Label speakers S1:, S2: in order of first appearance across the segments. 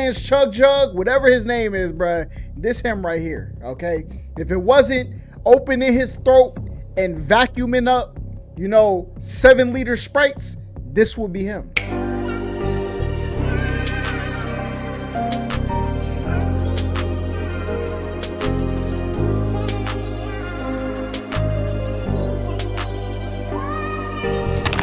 S1: Chance, Chug Jug, whatever his name is, bruh. This him right here, okay? If it wasn't opening his throat and vacuuming up, 7-liter Sprites, this would be him.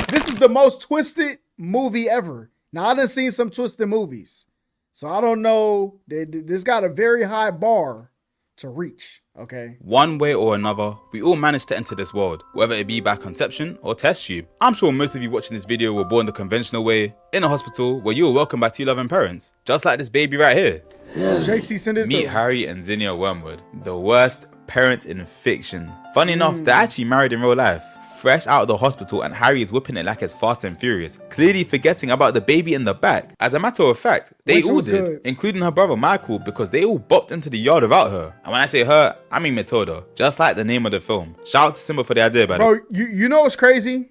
S1: This is the most twisted movie ever. Now, I done seen some twisted movies, so I don't know. This got a very high bar to reach, okay?
S2: One way or another, we all managed to enter this world, whether it be by conception or test tube. I'm sure most of you watching this video were born the conventional way, in a hospital where you were welcomed by two loving parents, just like this baby right here.
S1: JC sent it.
S2: Meet Harry and Zinnia Wormwood, the worst parents in fiction. Funny enough, they're actually married in real life. Fresh out of the hospital, and Harry is whipping it like it's Fast and Furious, clearly forgetting about the baby in the back. As a matter of fact, they all did, including her brother Michael, because they all bopped into the yard without her. And when I say her, I mean Matilda, just like the name of the film. Shout out to Simba for the idea, by the way.
S1: Bro, you know what's crazy?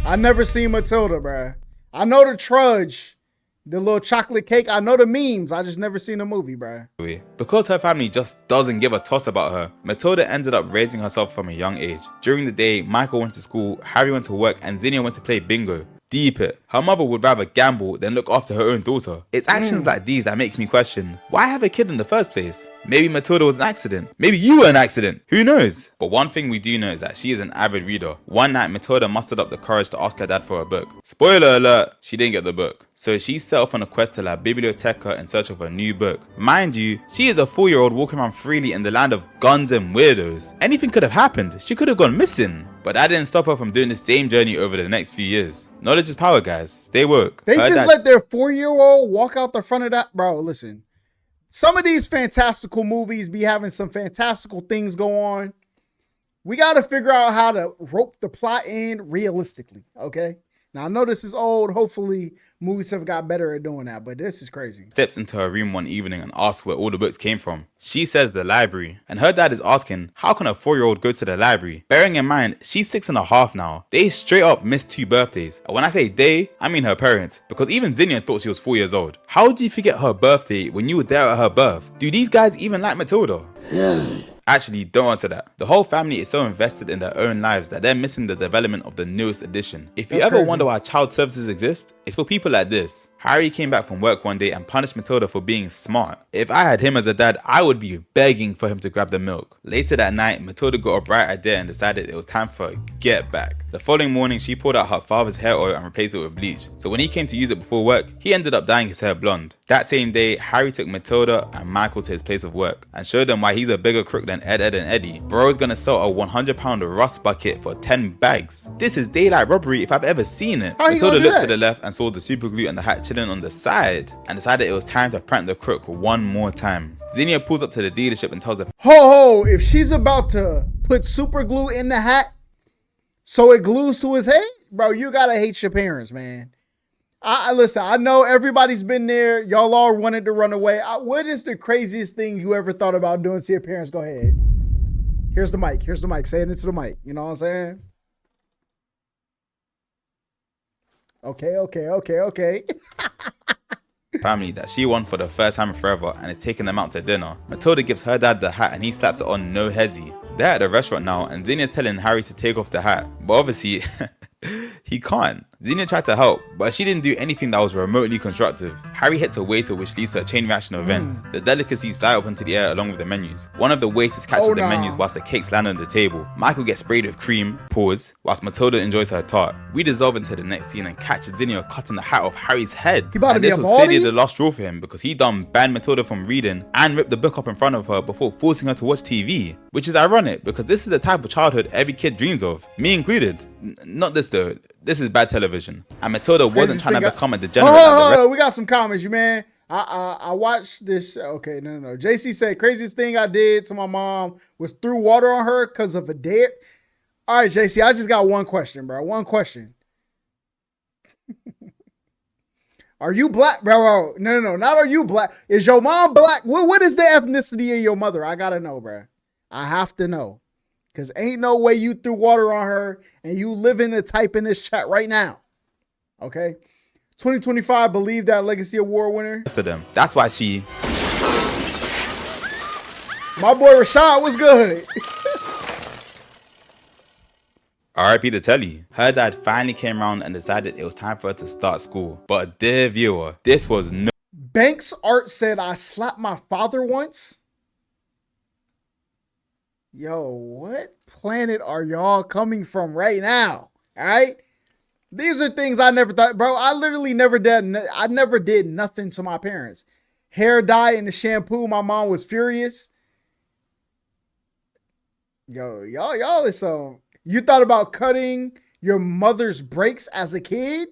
S1: I never seen Matilda, bruh. I know the Trudge, the little chocolate cake. I know the memes. I just never seen the movie, bruh.
S2: Because her family just doesn't give a toss about her, Matilda ended up raising herself from a young age. During the day, Michael went to school, Harry went to work, and Zinnia went to play bingo. Deep it. Her mother would rather gamble than look after her own daughter. It's actions like these that makes me question, why have a kid in the first place? Maybe Matilda was an accident. Maybe you were an accident. Who knows? But one thing we do know is that she is an avid reader. One night, Matilda mustered up the courage to ask her dad for a book. Spoiler alert, she didn't get the book. So she set off on a quest to La Biblioteca in search of a new book. Mind you, she is a 4-year-old walking around freely in the land of guns and weirdos. Anything could have happened. She could have gone missing. But that didn't stop her from doing the same journey over the next few years. Knowledge is power, guys. Stay woke.
S1: They just let their 4-year-old walk out the front of that. Bro, listen. Some of these fantastical movies be having some fantastical things go on. We got to figure out how to rope the plot in realistically, okay? Now, I know this is old. Hopefully, movies have got better at doing that, but this is crazy.
S2: Steps into her room one evening and asks where all the books came from. She says the library, and her dad is asking, how can a 4-year-old go to the library? Bearing in mind, she's 6.5 now. They straight up missed 2 birthdays. And when I say they, I mean her parents, because even Zinnia thought she was 4 years old. How do you forget her birthday when you were there at her birth? Do these guys even like Matilda? Actually, don't answer that. The whole family is so invested in their own lives that they're missing the development of the newest edition. If you ever wonder why child services exist, it's for people like this. Harry came back from work one day and punished Matilda for being smart. If I had him as a dad, I would be begging for him to grab the milk. Later that night, Matilda got a bright idea and decided it was time for a get back. The following morning, she pulled out her father's hair oil and replaced it with bleach. So when he came to use it before work, he ended up dyeing his hair blonde. That same day, Harry took Matilda and Michael to his place of work and showed them why he's a bigger crook than Ed, and Eddie. Bro's gonna sell a 100-pound rust bucket for 10 bags. This is daylight robbery if I've ever seen it. Matilda looked to the left and saw the super glue and the hat chilling on the side and decided it was time to prank the crook one more time. Zinnia pulls up to the dealership and tells her,
S1: ho, if she's about to put super glue in the hat so it glues to his head, bro, you gotta hate your parents, man. Listen, I know everybody's been there. Y'all all wanted to run away. What is the craziest thing you ever thought about doing to your parents? Go ahead. Here's the mic. Here's the mic. Say it into the mic. You know what I'm saying? Okay.
S2: family that she won for the first time forever and is taking them out to dinner. Matilda gives her dad the hat and he slaps it on no hezzy. They're at the restaurant now and Zinnia's telling Harry to take off the hat, but obviously he can't. Zinnia tried to help, but she didn't do anything that was remotely constructive. Harry hits a waiter, which leads to a chain reaction of events. The delicacies fly up into the air along with the menus. One of the waiters catches the menus whilst the cakes land on the table. Michael gets sprayed with cream, whilst Matilda enjoys her tart. We dissolve into the next scene and catch Zinnia cutting the hat off Harry's head. And this was clearly the last straw for him because he done banned Matilda from reading and ripped the book up in front of her before forcing her to watch TV. Which is ironic because this is the type of childhood every kid dreams of, me included. Not this though. This is bad television. And Matilda wasn't trying to become a degenerate.
S1: We got some comments, you man. I watched this. Okay, no. JC said, craziest thing I did to my mom was threw water on her because of a dare. All right, JC, I just got one question, bro. One question. Are you black, bro? No, not are you black. Is your mom black? What is the ethnicity of your mother? I gotta know, bro. I have to know. Because ain't no way you threw water on her and you living to type in this chat right now. Okay? 2025 Believe That Legacy Award winner.
S2: To them. That's why she.
S1: My boy Rashad was good.
S2: R.I.P. to Telly. Her dad finally came around and decided it was time for her to start school. But dear viewer, this was no.
S1: Banks Art said, I slapped my father once. Yo, what planet are y'all coming from right now? All right. These are things I never thought, bro. I literally never did. I never did nothing to my parents. Hair dye and the shampoo. My mom was furious. Yo, y'all is so. You thought about cutting your mother's brakes as a kid?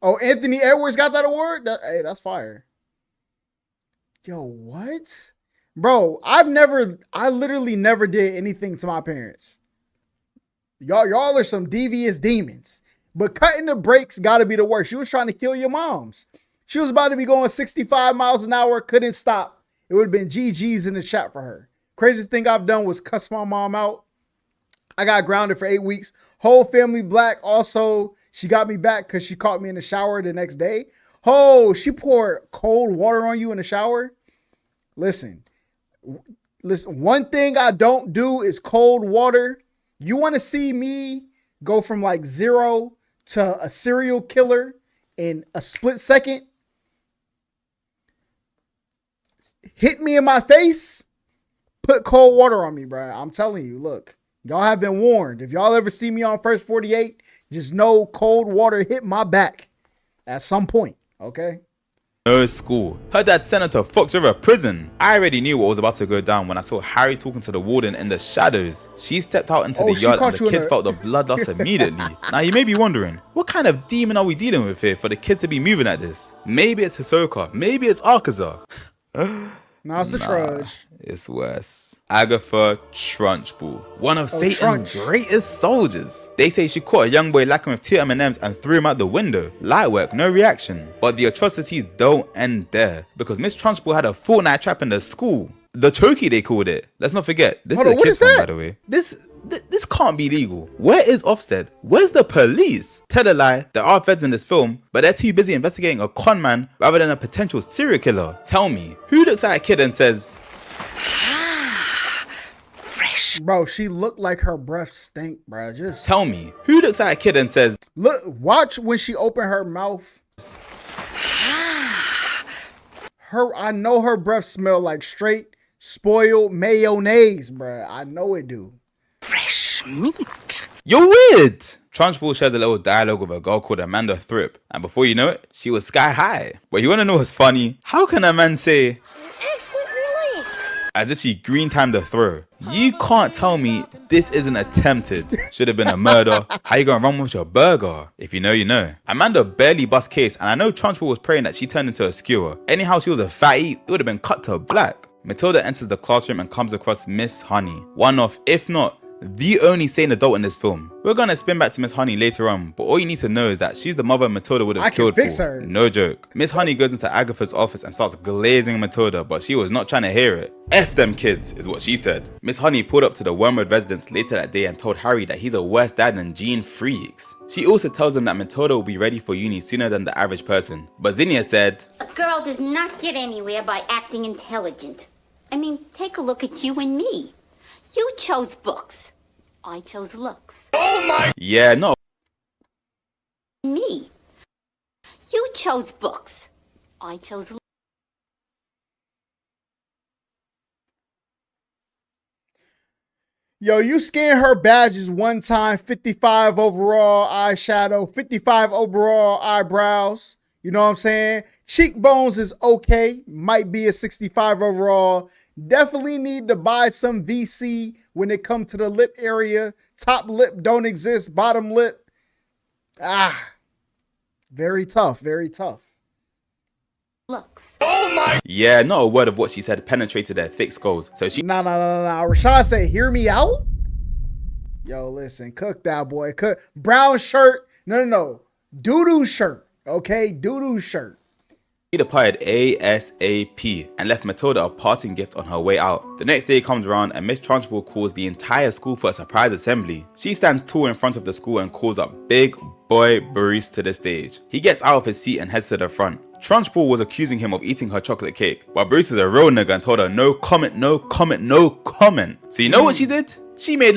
S1: Oh, Anthony Edwards got that award? Hey, that's fire. Yo, what? Bro, I literally never did anything to my parents. Y'all are some devious demons. But cutting the brakes gotta be the worst. She was trying to kill your moms. She was about to be going 65 miles an hour, couldn't stop. It would have been GG's in the chat for her. Craziest thing I've done was cuss my mom out. I got grounded for 8 weeks. Whole family black. Also, she got me back because she caught me in the shower the next day. Oh, she poured cold water on you in the shower. Listen. One thing I don't do is cold water. You want to see me go from like 0 to a serial killer in a split second? Hit me in my face. Put cold water on me, bro. I'm telling you, look. Y'all have been warned. If y'all ever see me on First 48, just know cold water hit my back at some point, okay?
S2: No school. Her dad sent her to Fox River prison. I already knew what was about to go down when I saw Harry talking to the warden in the shadows. She stepped out into the yard and the kids felt the bloodlust immediately. Now you may be wondering, what kind of demon are we dealing with here for the kids to be moving at this? Maybe it's Hisoka, maybe it's Arkaza.
S1: No, it's the Trudge.
S2: It's worse. Agatha Trunchbull, one of Satan's greatest soldiers. They say she caught a young boy lacking with 2 M&Ms and threw him out the window. Light work, no reaction. But the atrocities don't end there, because Miss Trunchbull had a Fortnite trap in the school. The Choki, they called it. Let's not forget, this is a kid's film, by the way. This can't be legal. Where is Ofsted? Where's the police? Tell a lie, there are feds in this film, but they're too busy investigating a con man rather than a potential serial killer. Tell me, who looks at a kid and says,
S3: fresh.
S1: Bro, she looked like her breath stank, bro. Just
S2: tell me, who looks at a kid and says,
S1: look, watch when she opened her mouth. I know her breath smell like straight spoiled mayonnaise, bro. I know it do.
S3: Fresh meat.
S2: You're weird! Trunchbull shares a little dialogue with a girl called Amanda Thripp, and before you know it, she was sky high. But you wanna know what's funny? How can a man say,
S3: Excellent release,
S2: as if she green timed the throw? You can't tell me this isn't attempted. Should have been a murder. How you gonna run with your burger? If you know, you know. Amanda barely bust case, and I know Trunchbull was praying that she turned into a skewer. Anyhow, she was a fatty, it would have been cut to black. Matilda enters the classroom and comes across Miss Honey. One of, if not, the only sane adult in this film. We're gonna spin back to Miss Honey later on, but all you need to know is that she's the mother Matilda would have killed for.
S1: Her.
S2: No joke. Miss Honey goes into Agatha's office and starts glazing Matilda, but she was not trying to hear it. F them kids, is what she said. Miss Honey pulled up to the Wormwood residence later that day and told Harry that he's a worse dad than Gene Freaks. She also tells him that Matilda will be ready for uni sooner than the average person. But Zinnia said,
S4: a girl does not get anywhere by acting intelligent. I mean, take a look at you and me. You chose books. I chose looks.
S3: Oh my!
S2: yeah, no.
S4: Me. You chose books. I chose looks.
S1: Yo, you scanned her badges one time, 55 overall eyeshadow, 55 overall eyebrows. You know what I'm saying? Cheekbones is okay. Might be a 65 overall. Definitely need to buy some VC when it comes to the lip area. Top lip don't exist. Bottom lip. Very tough. Very tough.
S4: Looks.
S3: Oh my!
S2: Yeah, not a word of what she said penetrated their thick skulls. So she
S1: Nah. Rashad said, hear me out? Yo, listen. Cook that boy. Cook. Brown shirt. No. Doo-doo shirt. Okay? Doo-doo shirt.
S2: departed ASAP and left Matilda a parting gift on her way out. The next day comes around and Miss Trunchbull calls the entire school for a surprise assembly. She stands tall in front of the school and calls up big boy Bruce to the stage. He gets out of his seat and heads to the front. Trunchbull was accusing him of eating her chocolate cake, while Bruce is a real nigga and told her no comment, no comment, no comment. So you know what she did? She made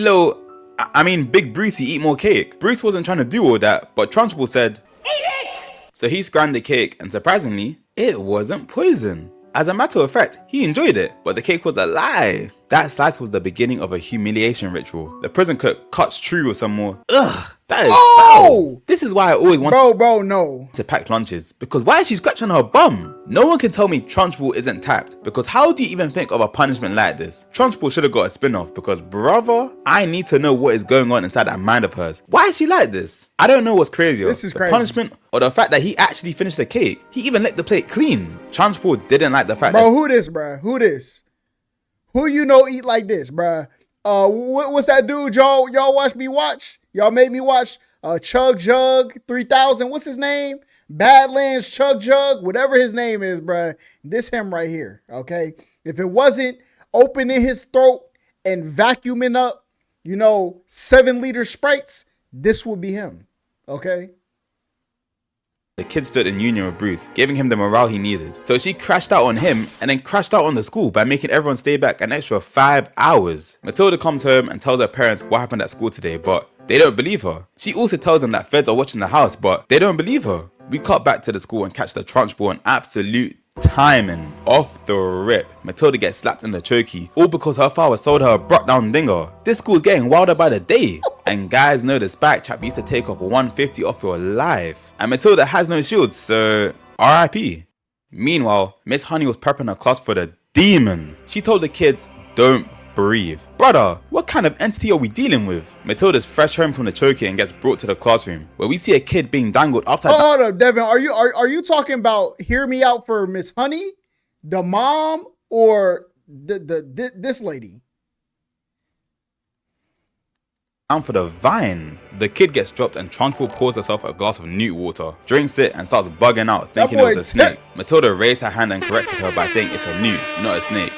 S2: Big Brucey eat more cake. Bruce wasn't trying to do all that, but Trunchbull said, "Eat it!" So he scrambled the cake, and surprisingly, it wasn't poison. As a matter of fact, he enjoyed it, but the cake was a lie. That slice was the beginning of a humiliation ritual. The prison cook cuts True with some more. Ugh, that is foul. This is why I always want
S1: no.
S2: to pack lunches, because why is she scratching her bum? No one can tell me Trunchbull isn't tapped, because how do you even think of a punishment like this? Trunchbull should have got a spin-off, because brother, I need to know what is going on inside that mind of hers. Why is she like this? I don't know what's crazier.
S1: This is
S2: the
S1: crazy.
S2: Punishment or the fact that he actually finished the cake. He even licked the plate clean. Trunchbull didn't like the fact
S1: that... Bro, who this, bro? Who this? Who you know eat like this, bruh? What's that dude y'all watch me watch? Y'all made me watch Chug Jug 3000. What's his name? Badlands Chug Jug, whatever his name is, bruh. This him right here, okay? If it wasn't opening his throat and vacuuming up, 7-liter Sprites, this would be him, okay?
S2: The kid stood in union with Bruce, giving him the morale he needed. So she crashed out on him and then crashed out on the school by making everyone stay back an extra 5 hours. Matilda comes home and tells her parents what happened at school today, but they don't believe her. She also tells them that feds are watching the house, but they don't believe her. We cut back to the school and catch the Trunchbull an absolute timing. Off the rip, Matilda gets slapped in the chokey, all because her father sold her a brought down dinger. This school's getting wilder by the day. And guys know the spike trap used to take off 150 off your life. And Matilda has no shield, so RIP. Meanwhile, Miss Honey was prepping her class for the demon. She told the kids, don't breathe. Brother, what kind of entity are we dealing with? Matilda's fresh home from the choking and gets brought to the classroom, where we see a kid being dangled upside down.
S1: Hold up, Devin, are you talking about hear me out for Miss Honey, the mom, or this lady?
S2: Down for the vine. The kid gets dropped and Trunchbull pours herself a glass of newt water, drinks it and starts bugging out, thinking it was a snake. Matilda raised her hand and corrected her by saying it's a newt, not a snake.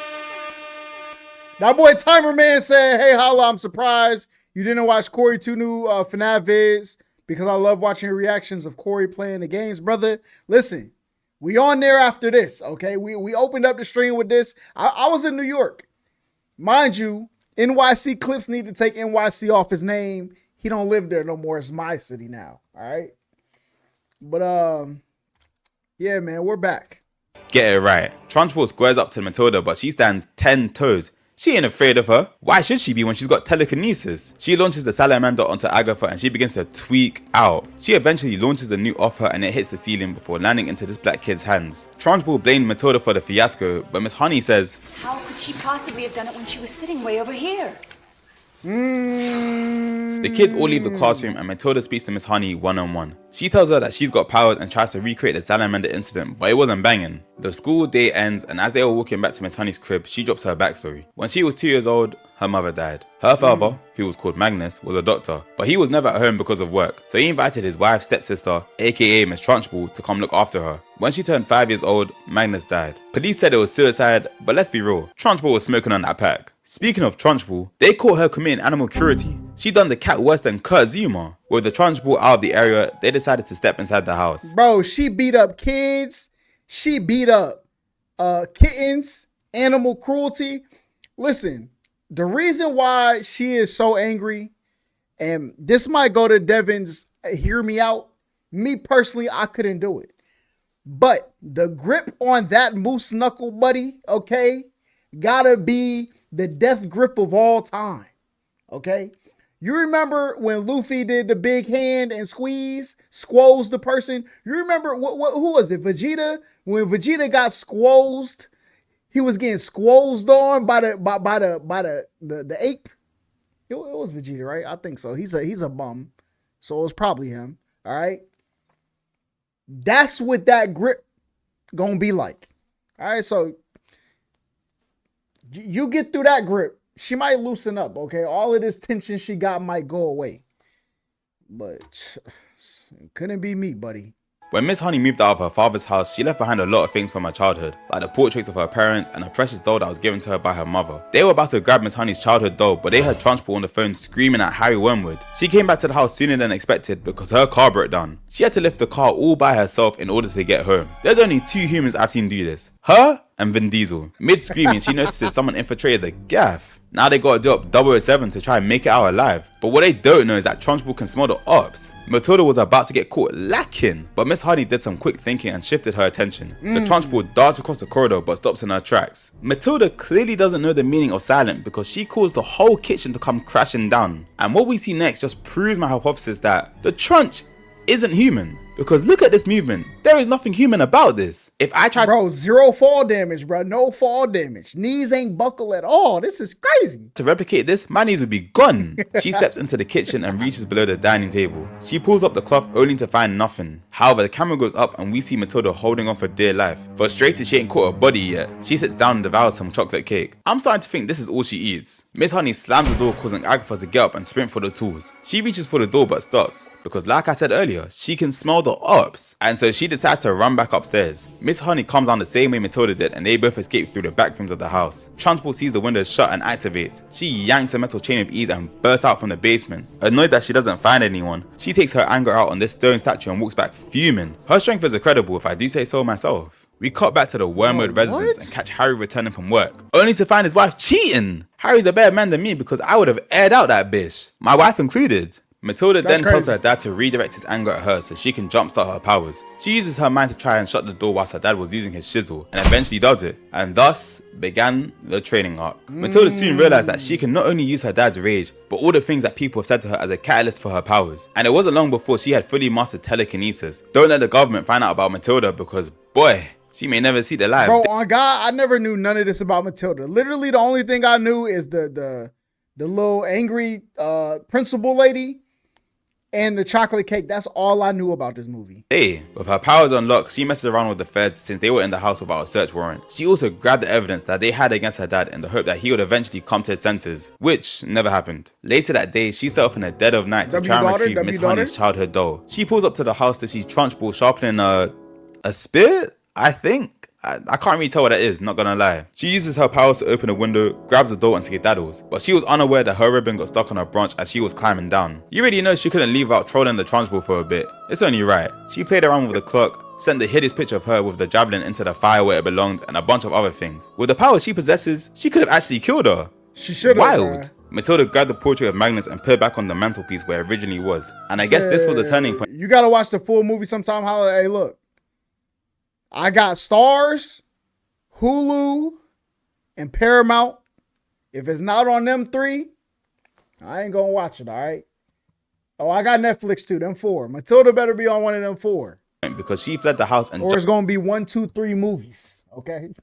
S1: That boy Timer Man said, "Hey Holla, I'm surprised you didn't watch Corey 2 new FNAF vids because I love watching your reactions of Corey playing the games." Brother, listen, we on there after this, okay? We opened up the stream with this. I was in New York. Mind you, NYC Clips need to take NYC off his name. He don't live there no more. It's my city now, all right? But, yeah, man, we're back.
S2: Get it right. Trunchbull squares up to Matilda, but she stands 10 toes. She ain't afraid of her. Why should she be when she's got telekinesis? She launches the salamander onto Agatha and she begins to tweak out. She eventually launches the newt off her and it hits the ceiling before landing into this black kid's hands. Trunchbull blamed Matilda for the fiasco, but Miss Honey says,
S5: how could she possibly have done it when she was sitting way over here?
S2: The kids all leave the classroom and Matilda speaks to Miss Honey one-on-one. She tells her that she's got powers and tries to recreate the salamander incident, but it wasn't banging. The school day ends and as they are walking back to Miss Honey's crib, she drops her backstory. When she was 2 years old, her mother died. Her father, who was called Magnus, was a doctor, but he was never at home because of work, so he invited his wife's stepsister, aka Miss Trunchbull, to come look after her. When she turned 5 years old, Magnus died. Police said it was suicide, but let's be real, Trunchbull was smoking on that pack. Speaking of Trunchbull, they caught her committing animal cruelty. She done the cat worse than Kurt Zuma. With the Trunchbull out of the area, they decided to step inside the house.
S1: Bro, she beat up kids. She beat up kittens, animal cruelty. Listen, the reason why she is so angry, and this might go to Devin's hear me out. Me personally, I couldn't do it. But the grip on that moose knuckle, buddy, okay, gotta be the death grip of all time, okay? You remember when Luffy did the big hand and squoze the person? You remember who was it? Vegeta? When Vegeta got squozed, he was getting squozed on by the ape. It was Vegeta, right? I think so. He's a bum, so it was probably him. All right. That's what that grip gonna be like. All right, so you get through that grip, she might loosen up, okay? All of this tension she got might go away. But it couldn't be me, buddy.
S2: When Miss Honey moved out of her father's house, she left behind a lot of things from her childhood, like the portraits of her parents and a precious doll that was given to her by her mother. They were about to grab Miss Honey's childhood doll, but they heard Trunchbull on the phone screaming at Harry Wormwood. She came back to the house sooner than expected because her car broke down. She had to lift the car all by herself in order to get home. There's only 2 humans I've seen do this. Her and Vin Diesel. Mid-screaming, she notices someone infiltrated the gaff. Now they gotta do up 007 to try and make it out alive. But what they don't know is that Trunchbull can smell the ops. Matilda was about to get caught lacking, but Miss Honey did some quick thinking and shifted her attention. The Trunchbull darts across the corridor but stops in her tracks. Matilda clearly doesn't know the meaning of silent because she caused the whole kitchen to come crashing down. And what we see next just proves my hypothesis that the Trunch isn't human. Because look at this movement. There is nothing human about this. If I tried—
S1: Bro, 0 fall damage, bro. No fall damage. Knees ain't buckle at all. This is crazy.
S2: to replicate this, my knees would be gone. She steps into the kitchen and reaches below the dining table. She pulls up the cloth only to find nothing. However, the camera goes up and we see Matilda holding on for dear life. Frustrated she ain't caught a body yet, she sits down and devours some chocolate cake. I'm starting to think this is all she eats. Miss Honey slams the door, causing Agatha to get up and sprint for the tools. She reaches for the door but stops, because like I said earlier, she can smell the ops, and so she decides to run back upstairs. Miss Honey comes down the same way Matilda did and they both escape through the back rooms of the house. Trunchbull sees the windows shut and activates. She yanks a metal chain with ease and bursts out from the basement. Annoyed that she doesn't find anyone, she takes her anger out on this stone statue and walks back fuming. Her strength is incredible if I do say so myself. We cut back to the Wormwood residence and catch Harry returning from work, only to find his wife cheating. Harry's a better man than me because I would have aired out that bitch, my wife included. Matilda then tells her dad to redirect his anger at her so she can jumpstart her powers. She uses her mind to try and shut the door whilst her dad was using his chisel, and eventually does it, and thus began the training arc. Matilda soon realized that she can not only use her dad's rage, but all the things that people have said to her as a catalyst for her powers. And it wasn't long before she had fully mastered telekinesis. Don't let the government find out about Matilda because, boy, she may never see the light.
S1: Bro, on God, I never knew none of this about Matilda. Literally, the only thing I knew is the little angry principal lady and the chocolate cake. That's all I knew about this movie.
S2: Hey, with her powers unlocked, she messes around with the feds since they were in the house without a search warrant. She also grabbed the evidence that they had against her dad in the hope that he would eventually come to his senses, which never happened. Later that day, she set off in the dead of night to try and retrieve Miss Honey's childhood doll. She pulls up to the house to see Trunchbull sharpening a spear, I think. I can't really tell what that is, not gonna lie. She uses her powers to open a window, grabs the door and skedaddles, but she was unaware that her ribbon got stuck on her branch as she was climbing down. You already know she couldn't leave without trolling the Trunchbull for a bit. It's only right. She played around with the clock, sent the hideous picture of her with the javelin into the fire where it belonged, and a bunch of other things. With the powers she possesses, she could have actually killed her.
S1: She should have.
S2: Wild. Matilda grabbed the portrait of Magnus and put it back on the mantelpiece where it originally was. And I guess this was the turning point.
S1: You gotta watch the full movie sometime, Holla. Hey, look. I got Stars, Hulu, and Paramount. If it's not on them three, I ain't gonna watch it, all right? Oh, I got Netflix too, them 4. Matilda better be on one of them 4.
S2: Because she fled the house and
S1: or it's gonna be 1, 2, 3 movies, okay?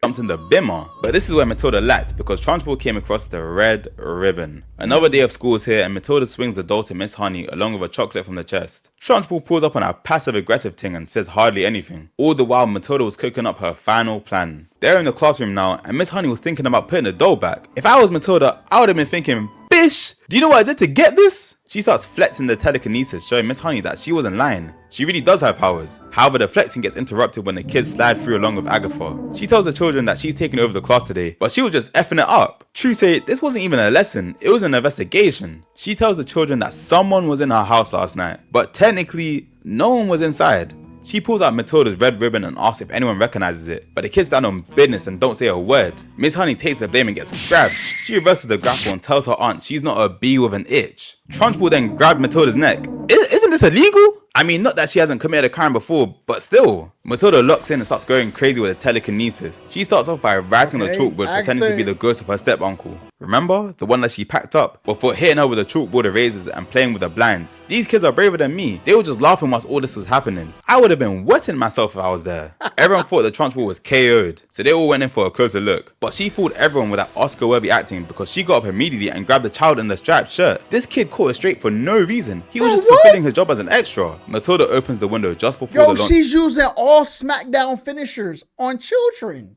S2: jumped in the bimmer. But this is where Matilda lacked because Trunchbull came across the red ribbon. Another day of school is here and Matilda swings the doll to Miss Honey along with a chocolate from the chest. Trunchbull pulls up on a passive aggressive thing and says hardly anything. All the while Matilda was cooking up her final plan. They're in the classroom now and Miss Honey was thinking about putting the doll back. If I was Matilda, I would have been thinking, bish, do you know what I did to get this? She starts flexing the telekinesis, showing Miss Honey that she wasn't lying. She really does have powers. However, the flexing gets interrupted when the kids slide through along with Agatha. She tells the children that she's taking over the class today, but she was just effing it up. True say, this wasn't even a lesson, it was an investigation. She tells the children that someone was in her house last night, but technically, no one was inside. She pulls out Matilda's red ribbon and asks if anyone recognizes it, but the kids stand on business and don't say a word. Miss Honey takes the blame and gets grabbed. She reverses the grapple and tells her aunt she's not a bee with an itch. Trunchbull then grabbed Matilda's neck. Isn't this illegal? I mean, not that she hasn't committed a crime before, but still. Matilda locks in and starts going crazy with the telekinesis. She starts off by writing on the chalkboard pretending to be the ghost of her step-uncle. Remember? The one that she packed up before hitting her with the chalkboard erasers and playing with the blinds. These kids are braver than me. They were just laughing whilst all this was happening. I would have been wetting myself if I was there. Everyone thought the Trunchbull was KO'd, so they all went in for a closer look. But she fooled everyone with that Oscar-worthy acting because she got up immediately and grabbed the child in the striped shirt. This kid caught her straight for no reason. He was just fulfilling his job as an extra. Matilda opens the window just before the launch.
S1: She's using all SmackDown finishers on children.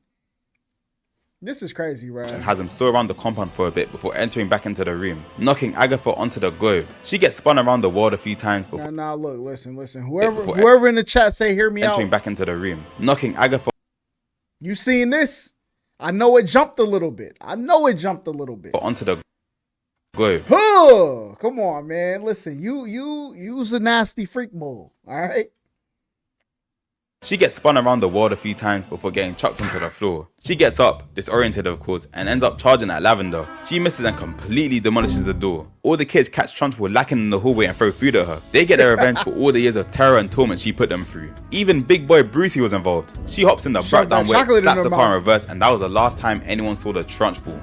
S1: This is crazy, bro.
S2: And has him saw around the compound for a bit before entering back into the room, knocking Agatha onto the globe. She gets spun around the world a few times before
S1: Now, look, listen. Whoever in the chat say, hear me
S2: entering
S1: out.
S2: back into the room, knocking Agatha
S1: You seen this? I know it jumped a little bit.
S2: onto the globe.
S1: Huh, come on, man. Listen, you's a nasty freak mole. All right.
S2: She gets spun around the world a few times before getting chucked onto the floor. She gets up, disoriented of course, and ends up charging at Lavender. She misses and completely demolishes the door. All the kids catch Trunchbull lacking in the hallway and throw food at her. They get their revenge for all the years of terror and torment she put them through. Even big boy Brucey was involved. She hops in the brat down whip, slaps the car in reverse, and that was the last time anyone saw the Trunchbull.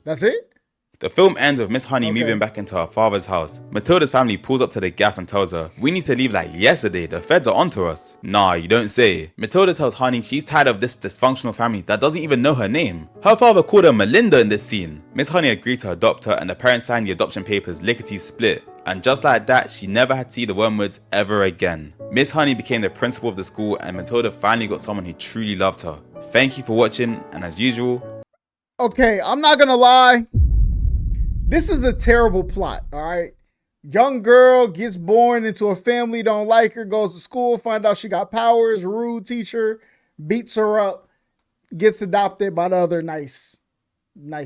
S1: That's it?
S2: The film ends with Miss Honey moving back into her father's house. Matilda's family pulls up to the gaff and tells her, "We need to leave like yesterday, the feds are onto us." Nah, you don't say. Matilda tells Honey she's tired of this dysfunctional family that doesn't even know her name. Her father called her Melinda in this scene. Miss Honey agreed to adopt her and the parents signed the adoption papers lickety split. And just like that, she never had to see the Wormwoods ever again. Miss Honey became the principal of the school and Matilda finally got someone who truly loved her. Thank you for watching, and as usual...
S1: Okay, I'm not gonna lie. This is a terrible plot, all right? Young girl gets born into a family, don't like her, goes to school, find out she got powers, rude teacher, beats her up, gets adopted by the other nice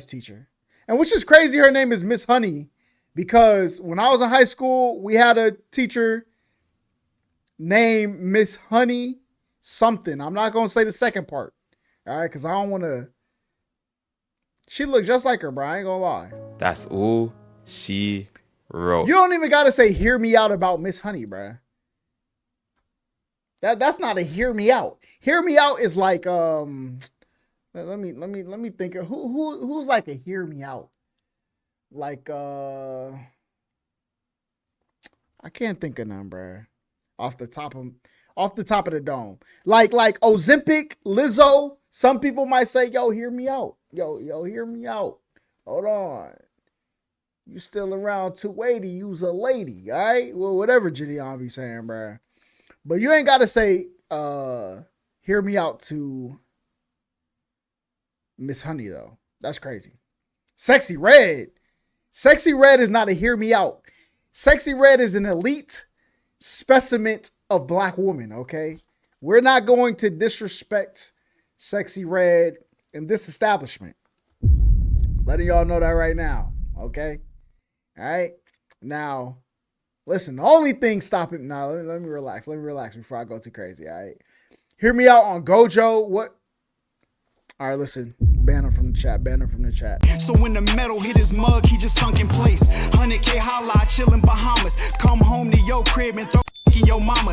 S1: teacher. And which is crazy, her name is Miss Honey, because when I was in high school, we had a teacher named Miss Honey something. I'm not going to say the second part, all right? Because I don't want to... She looked just like her, bro. I ain't gonna lie.
S2: That's all she wrote.
S1: You don't even gotta say "hear me out" about Miss Honey, bro. That's not a "hear me out." "Hear me out" is like let me think of who's like a "hear me out." Like I can't think of none, bro. Off the top of the dome. Like Ozempic, Lizzo. Some people might say, "Yo, hear me out. Yo, hear me out. Hold on. You still around 280, you's a lady, all right?" Well, whatever Gideon be saying, bro. But you ain't got to say, hear me out to Miss Honey, though. That's crazy. Sexy Red. Sexy Red is not a hear me out. Sexy Red is an elite specimen of black woman, okay? We're not going to disrespect Sexy Red in this establishment. Letting y'all know that right now. Okay. All right. Now, listen, the only thing stopping now, let me relax. Let me relax before I go too crazy. All right. Hear me out on Gojo. What? All right, listen. Ban him from the chat. Ban him from the chat.
S6: So when the metal hit his mug, he just sunk in place. 100K Holla, chillin' Bahamas. Come home to your crib and throw in your mama.